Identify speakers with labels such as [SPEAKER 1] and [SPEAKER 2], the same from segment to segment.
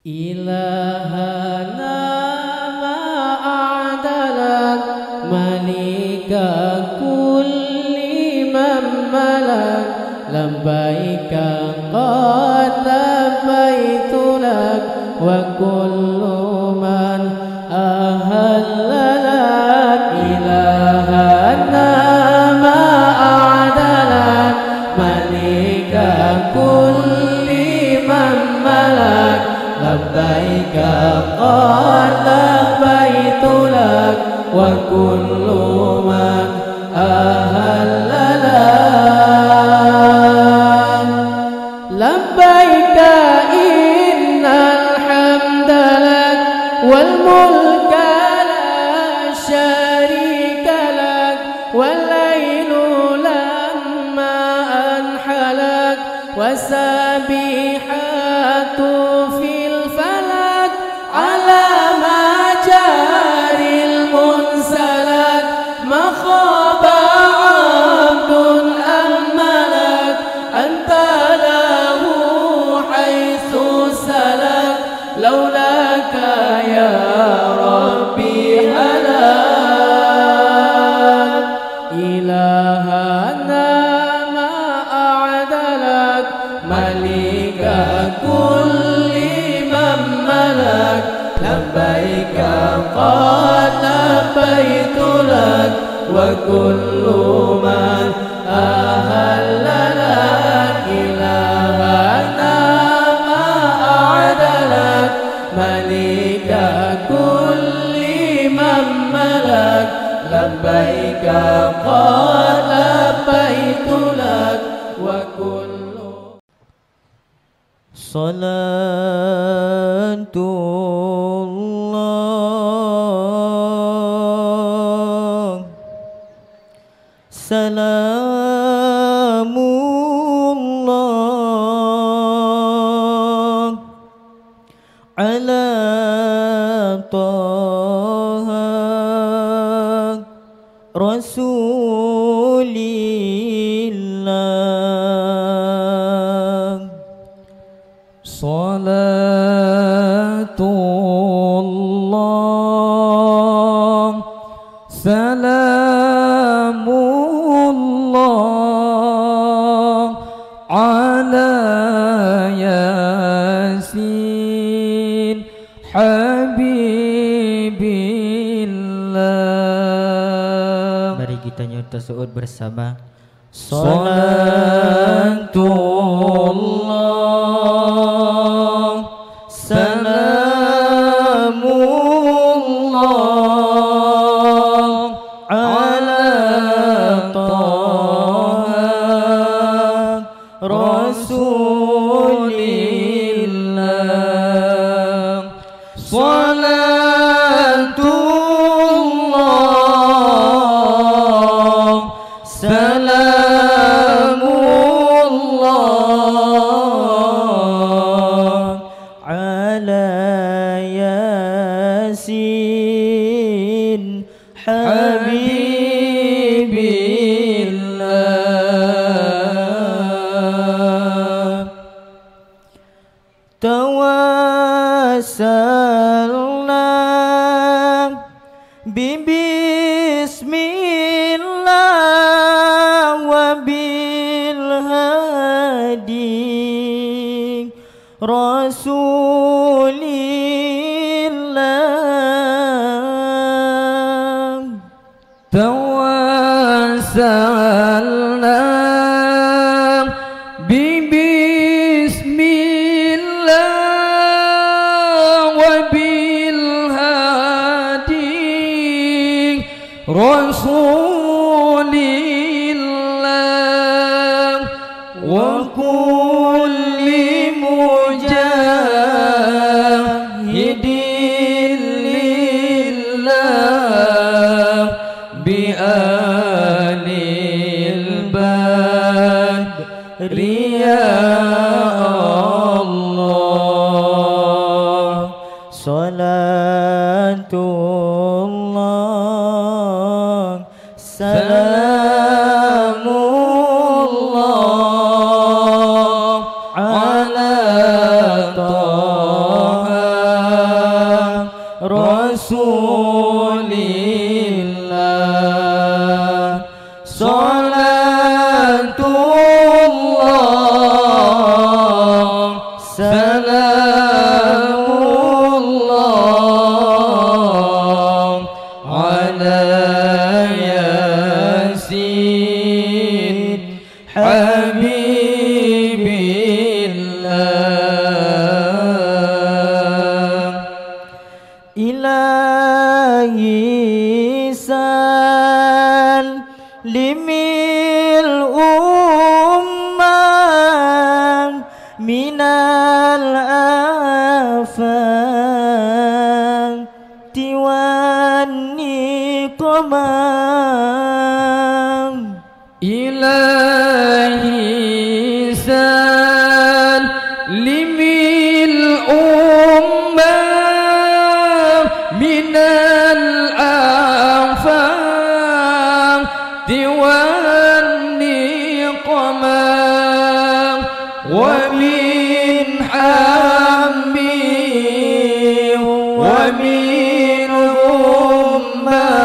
[SPEAKER 1] إلهنا ما أعدلك ملك كل من ملك لبيك قد لبيت لك وكل من أهل لك إلهنا ما أعدلك ملك كل من ملك لبيك قد لبيت لك وكل من أهل لك لبيك إن الحمد لك والملك لا شريك لك والليل لما أنحلك والسبيحات في الفلك على ما جاري المنسلك ما خاب عبد أم ملك أنت له حيث سلك لولاك يا ربي هلك إلهنا ما أعدلك ملك كل من ملك لبيك قد لبيت لك وكل من أهل لك إلهنا ما أعدلك ملك كل من ملك لبيك قد لبيت لك وكل صلاة الله سلام الله على طه رسول الله صلاة الله سلام الله على ياسين Habibillah. Mari kita nyata suud bersama. Salatullah salamullah ala taha rasulillah salatullah salamullah ala yasin habibillah tawassalna bismillah wa bil hadi rasulillah tawassalna bismillah wa bil hadi rasulillah wa kulli mujahidin lillah bi alil badri ya Allah salatullah salamullah ala taha
[SPEAKER 2] Rasulillah. Salatullah salamullah ala Yasin Habibillah. Ilahi salimil ummah minal afati wan niqmah. Ilahi salimil ummah minal afati wan niqmah wa min hammi wa min ummah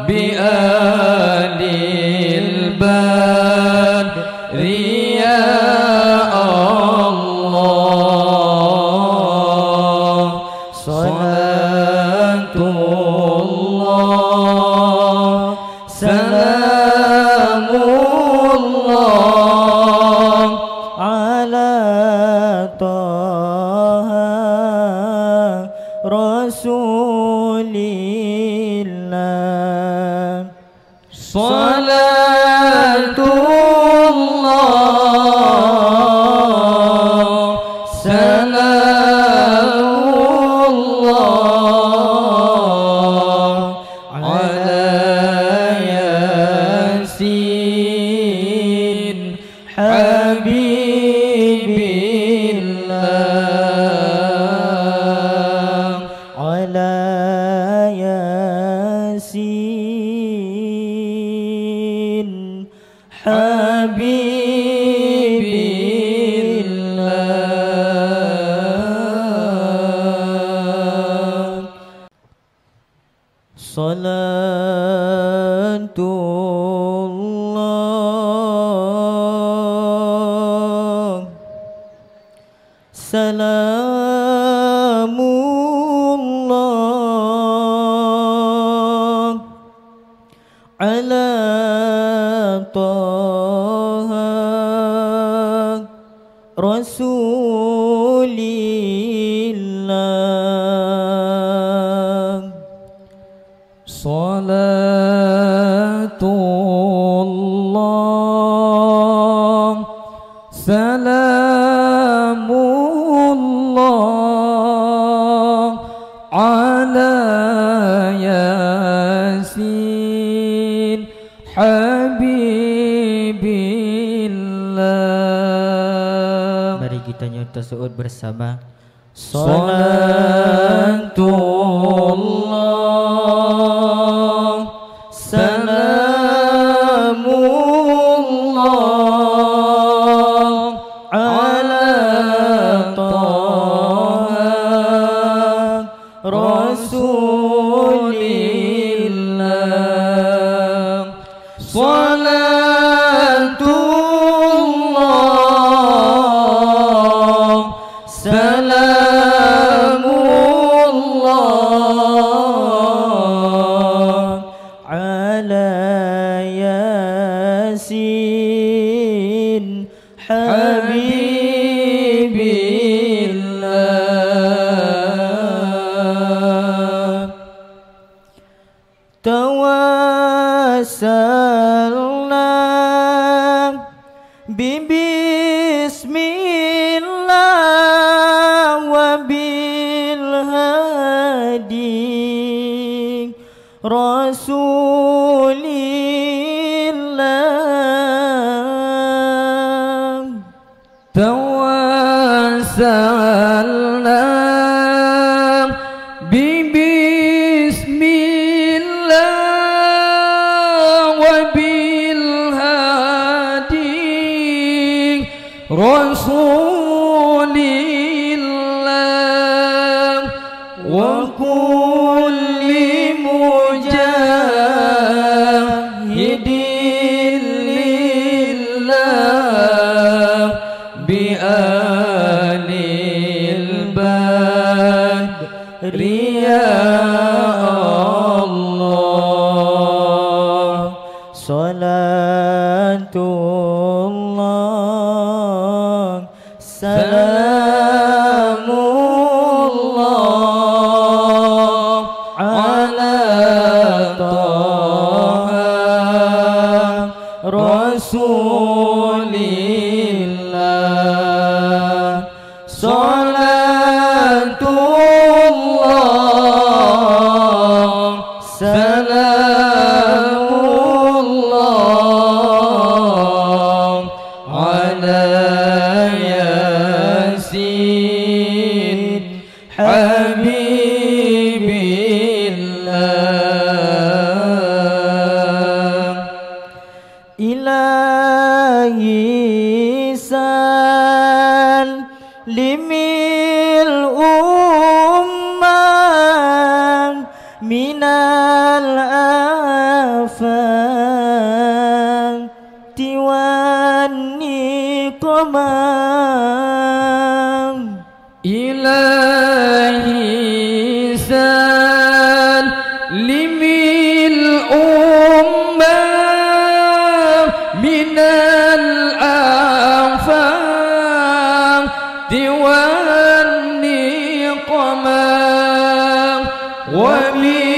[SPEAKER 2] bi alil badri ya Allah. Salatullah salamullah ala Taha Rasulillah. Salatullah salamullah ala Yasin Habibillah. Ala Yasin Habibillah. Salatullah salamullah ala Taha Rasulillah. Salatullah salamullah ala Yasin Habibillah.
[SPEAKER 1] Mari kita nyata suud bersama.
[SPEAKER 2] Salatullah salamullah ala Taha Rasulillah. Salatullah salamullah ala Yasin Habibillah. Tawassalna bismillah wa bil hadi Rasulillah. Tawassalna bismillah wa bil hadi Rasulillah wa ria Allah.
[SPEAKER 1] Salatullah salamullah ala Taha Rasulillah. Salatullah salamullah ala Yasin Habibillah. Ilahi salimil ummah minal afati wan niqmah.
[SPEAKER 2] Ilahi salimil ummah minal afati wan niqmah wa min